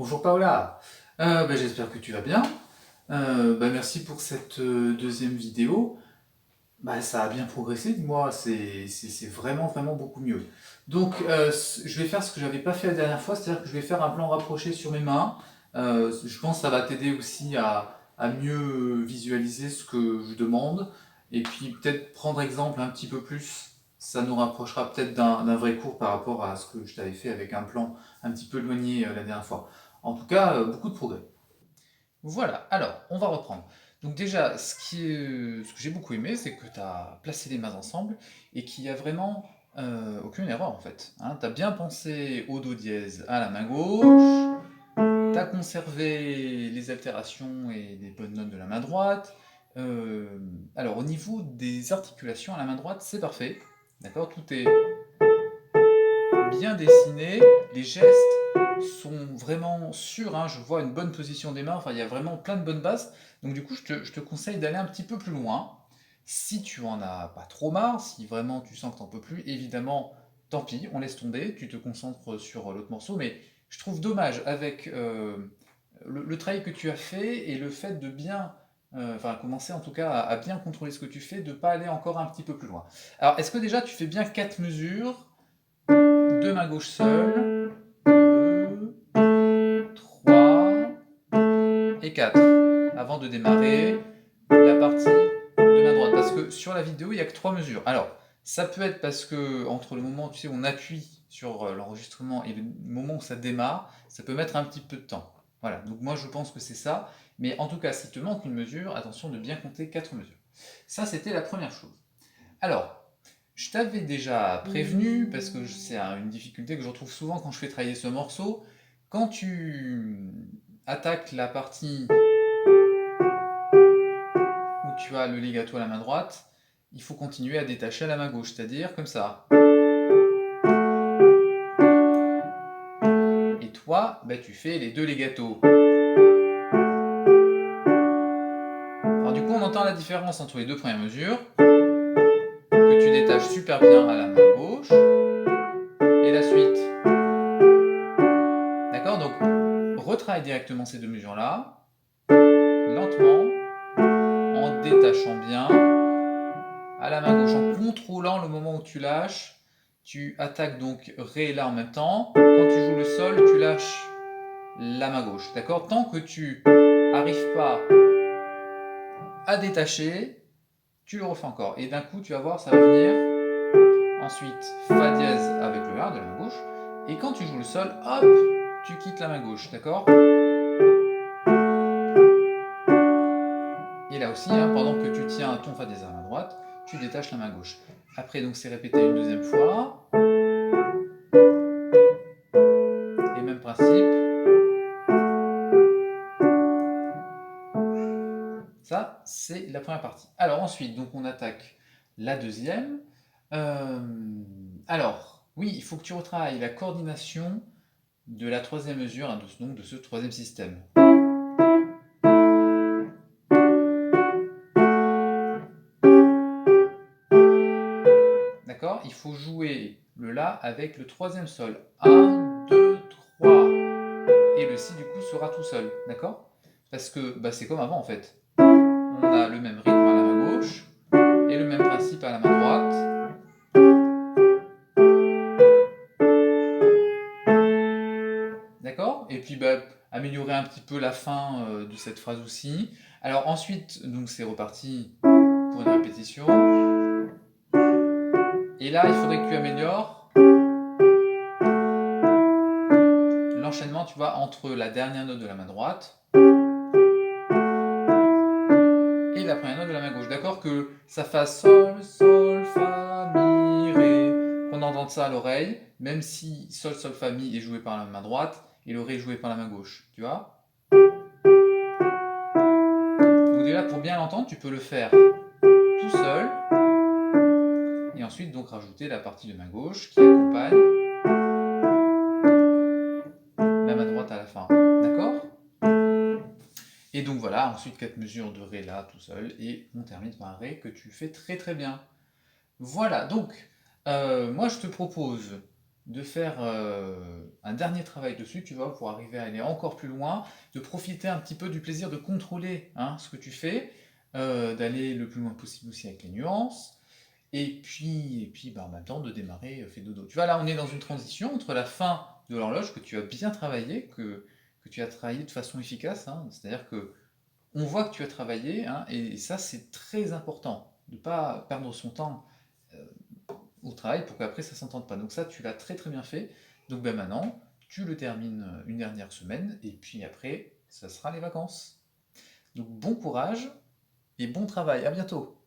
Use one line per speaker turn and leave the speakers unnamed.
Bonjour Paola. J'espère que tu vas bien. Merci pour cette deuxième vidéo. Ça a bien progressé, dis-moi, c'est vraiment vraiment beaucoup mieux. Je vais faire ce que j'avais pas fait la dernière fois, c'est-à-dire que je vais faire un plan rapproché sur mes mains. Je pense que ça va t'aider aussi à mieux visualiser ce que je demande, et puis peut-être prendre exemple un petit peu plus. Ça nous rapprochera peut-être d'un vrai cours par rapport à ce que je t'avais fait avec un plan un petit peu éloigné la dernière fois. En tout cas, beaucoup de progrès. Voilà, alors, on va reprendre. Donc déjà, ce que j'ai beaucoup aimé, c'est que tu as placé les mains ensemble et qu'il n'y a vraiment aucune erreur en fait. Tu as bien pensé au do dièse à la main gauche, tu as conservé les altérations et les bonnes notes de la main droite. Euh, alors au niveau des articulations à la main droite, c'est parfait. D'accord, tout est bien dessiné, les gestes sont vraiment sûrs, hein, je vois une bonne position des mains, enfin il y a vraiment plein de bonnes bases. Donc du coup je te conseille d'aller un petit peu plus loin. Si tu en as pas trop marre, si vraiment tu sens que t'en peux plus, évidemment, tant pis, on laisse tomber, tu te concentres sur l'autre morceau, mais je trouve dommage avec le travail que tu as fait et le fait de bien, enfin commencer en tout cas à bien contrôler ce que tu fais, de pas aller encore un petit peu plus loin. Alors est-ce que déjà tu fais bien 4 mesures, deux mains gauche seules, 2, 3 et 4. Avant de démarrer la partie de main droite. Parce que sur la vidéo, il n'y a que 3 mesures. Alors, ça peut être parce que entre le moment tu sais, où on appuie sur l'enregistrement et le moment où ça démarre, ça peut mettre un petit peu de temps. Voilà, donc moi je pense que c'est ça. Mais en tout cas, s'il te manque une mesure, attention de bien compter 4 mesures. Ça, c'était la première chose. Alors, je t'avais déjà prévenu, parce que c'est une difficulté que je retrouve souvent quand je fais travailler ce morceau, quand tu attaques la partie où tu as le legato à la main droite, il faut continuer à détacher à la main gauche, c'est-à-dire comme ça. Et toi, tu fais les deux legatos. Alors du coup, on entend la différence entre les deux premières mesures, que tu détaches super bien à la main gauche, et la suite. D'accord? Donc, retravaille directement ces deux mesures-là, lentement, en détachant bien à la main gauche, en contrôlant le moment où tu lâches. Tu attaques donc Ré là en même temps. Quand tu joues le Sol, tu lâches la main gauche. D'accord? Tant que tu n'arrives pas à détacher, tu le refais encore. Et d'un coup, tu vas voir, ça va venir. Ensuite, Fa dièse avec le La de la main gauche. Et quand tu joues le Sol, hop, tu quittes la main gauche. D'accord? Et là aussi, pendant que tu tiens ton Fa dièse à la main droite, tu détaches la main gauche. Après, donc, c'est répété une deuxième fois. Et même principe. Ça, c'est la première partie. Alors ensuite, donc on attaque la deuxième. Alors, oui, il faut que tu retravailles la coordination de la troisième mesure, donc de ce troisième système. D'accord? Il faut jouer le La avec le troisième sol. Un, 2, 3. Et le Si, du coup, sera tout seul. D'accord? Parce que c'est comme avant, en fait. On a le même rythme à la main gauche et le même principe à la main droite. D'accord? Et puis améliorer un petit peu la fin de cette phrase aussi. Alors ensuite, donc c'est reparti pour une répétition. Et là, il faudrait que tu améliores l'enchaînement, tu vois, entre la dernière note de la main droite et la première note de la main gauche. D'accord? Que ça fasse Sol, Sol, Fa, Mi, Ré. Qu'on entende ça à l'oreille, même si Sol, Sol, Fa, Mi est joué par la main droite et le Ré est joué par la main gauche. Tu vois? Donc déjà, pour bien l'entendre, tu peux le faire tout seul. Et ensuite, donc, rajouter la partie de main gauche qui accompagne la main droite à la fin. D'accord? Et donc voilà, ensuite 4 mesures de Ré là tout seul, et on termine par un Ré que tu fais très très bien. Voilà, donc moi je te propose de faire un dernier travail dessus, tu vois, pour arriver à aller encore plus loin, de profiter un petit peu du plaisir de contrôler hein, ce que tu fais, d'aller le plus loin possible aussi avec les nuances, et puis bah, en même temps de démarrer fait dodo. Tu vois, là, on est dans une transition entre la fin de l'horloge que tu as bien travaillé, que tu as travaillé de façon efficace, hein, c'est-à-dire que on voit que tu as travaillé, hein, et ça, c'est très important, de ne pas perdre son temps euh, au travail pour qu'après ça s'entende pas. Donc ça, tu l'as très très bien fait. Donc ben maintenant, tu le termines une dernière semaine, et puis après, ça sera les vacances. Donc bon courage et bon travail. À bientôt.